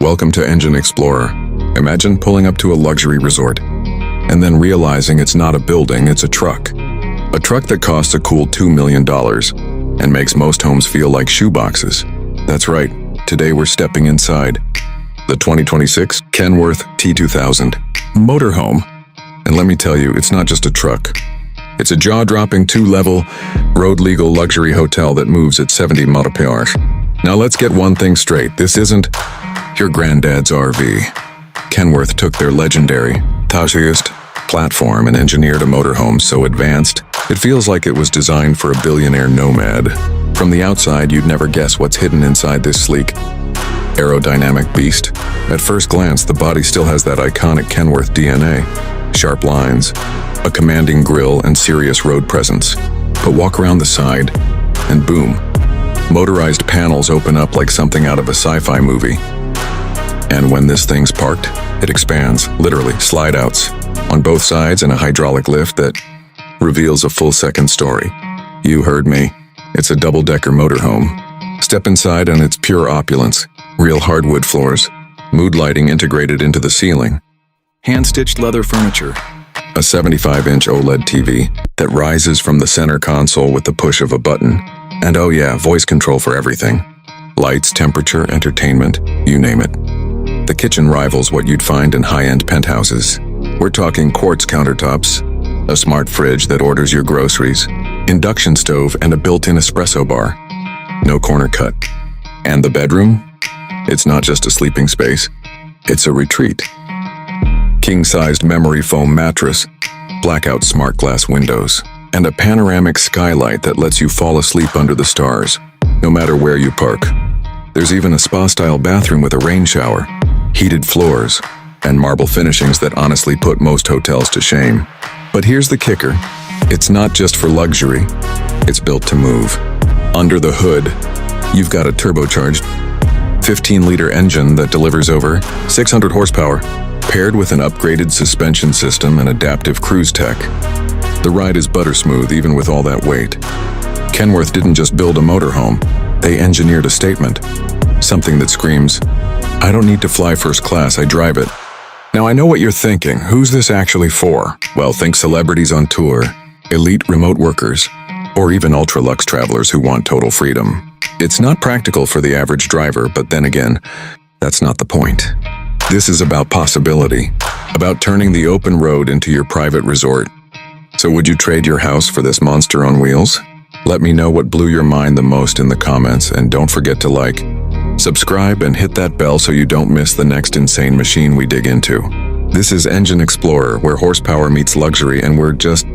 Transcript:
Welcome to Engine Explorer. Imagine pulling up to a luxury resort and then realizing it's not a building, it's a truck. A truck that costs a cool $2 million and makes most homes feel like shoeboxes. That's right, today we're stepping inside the 2026 Kenworth T2000 Motorhome. And let me tell you, it's not just a truck. It's a jaw-dropping 2-level, road-legal luxury hotel that moves at 70 miles per hour. Now let's get one thing straight, this isn't your granddad's RV. Kenworth took their legendary, fascia platform and engineered a motorhome so advanced, it feels like it was designed for a billionaire nomad. From the outside, you'd never guess what's hidden inside this sleek, aerodynamic beast. At first glance, the body still has that iconic Kenworth DNA. Sharp lines, a commanding grille, and serious road presence. But walk around the side, and boom, motorized panels open up like something out of a sci-fi movie. And when this thing's parked, it expands, literally, slide-outs, on both sides and a hydraulic lift that reveals a full second story. You heard me. It's a double-decker motorhome. Step inside and it's pure opulence. Real hardwood floors, mood lighting integrated into the ceiling, hand-stitched leather furniture, a 75-inch OLED TV that rises from the center console with the push of a button, and oh yeah, voice control for everything. Lights, temperature, entertainment, you name it. The kitchen rivals what you'd find in high-end penthouses. We're talking quartz countertops, a smart fridge that orders your groceries, induction stove, and a built-in espresso bar. No corner cut. And the bedroom? It's not just a sleeping space, it's a retreat. King-sized memory foam mattress, blackout smart glass windows, and a panoramic skylight that lets you fall asleep under the stars, no matter where you park. There's even a spa-style bathroom with a rain shower, heated floors, and marble finishings that honestly put most hotels to shame. But here's the kicker. It's not just for luxury. It's built to move. Under the hood, you've got a turbocharged 15-liter engine that delivers over 600 horsepower, paired with an upgraded suspension system and adaptive cruise tech. The ride is butter smooth even with all that weight. Kenworth didn't just build a motorhome. They engineered a statement. Something that screams, I don't need to fly first class, I drive it. Now I know what you're thinking, who's this actually for? Well, think celebrities on tour, elite remote workers, or even ultra-luxe travelers who want total freedom. It's not practical for the average driver, but then again, that's not the point. This is about possibility, about turning the open road into your private resort. So would you trade your house for this monster on wheels? Let me know what blew your mind the most in the comments, and don't forget to like, subscribe, and hit that bell so you don't miss the next insane machine we dig into. This is Engine Explorer, where horsepower meets luxury, and we're just